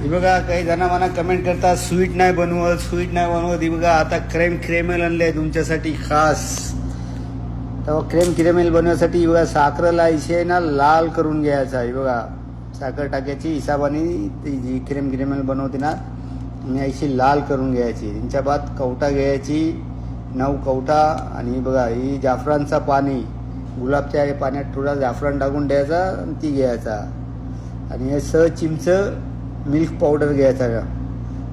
हे बघा काही जण मला कमेंट करतात स्वीट नाही बनवत हे बघा आता क्रेम क्रेमेल आणले तुमच्यासाठी खास. तेव्हा क्रेम क्रेमेल बनवण्यासाठी हे बघा साखरेला इशे ना लाल करून घ्यायचा. हे बघा साखर टाकायची हिसाबाने ती जी क्रेम क्रेमेल बनवते ना मी अशी लाल करून घ्यायची. त्यांच्या बाद कवटा घ्यायची 9 कवटा. आणि बघा ही जाफरानचा पाणी गुलाबच्या पाण्यात थोडा जाफरान टाकून द्यायचा आणि ती घ्यायचा. आणि हे 6 चिंच मिल्क पावडर घ्यायचा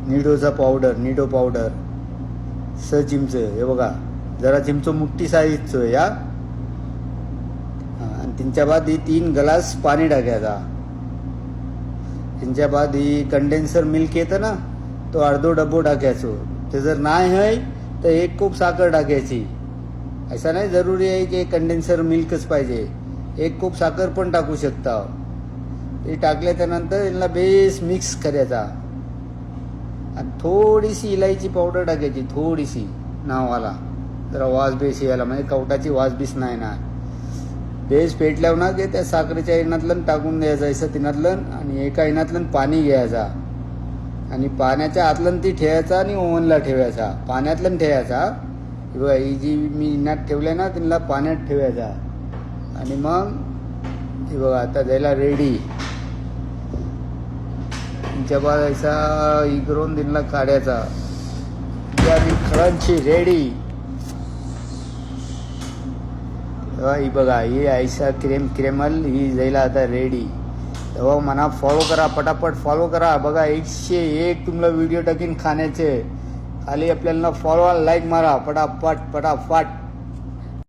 निडो पावडर 6 चिंच. हे बघा जरा चिंच मुठ्ठी साईजचं या. आणि त्यांच्या बाद ही 3 ग्लास पाणी टाकायचा. त्यांच्या बाद ही कंडेन्सर मिल्क येतं ना तो अर्धो डब्बो टाकायचो. ते जर नाही आहे तर 1 कप साखर टाकायची. ऐसा नाही जरुरी आहे की कंडेन्सर मिल्कच पाहिजे, 1 कप साखर पण टाकू शकता. ते टाकल्याच्यानंतर यांना बेस मिक्स करायचा. आणि थोडीशी इलायची पावडर टाकायची, थोडीशी नावाला जरा वास बेस यायला, म्हणजे कवटाची वास बीस नाही ना. बेस पेटल्यावर ना की त्या साखरेच्या इनातलं टाकून द्यायचं असं तिनातलं. आणि एका इनातलं पाणी घ्यायचा आणि पाण्याच्या आतलं ती ठेवायचा आणि ओव्हनला ठेवायचा. पाण्यातलं ठेवायचा. बघा ही जी मी इनात ठेवलं ना तिला पाण्यात ठेवायचा. आणि मग हे बघा आता द्यायला रेडी. त्यांच्या बाद असा ही करून तिला काढायचा आणि क्रंची रेडी. ही बघा ही ऐसा क्रेमल ही जायला आता रेडी. तेव्हा म्हणा फॉलो करा, पटापट फॉलो करा. बघा 101 तुम्हाला व्हिडिओ टाकीन खाण्याचे. खाली आपल्याला फॉलो लाईक मारा पटापट.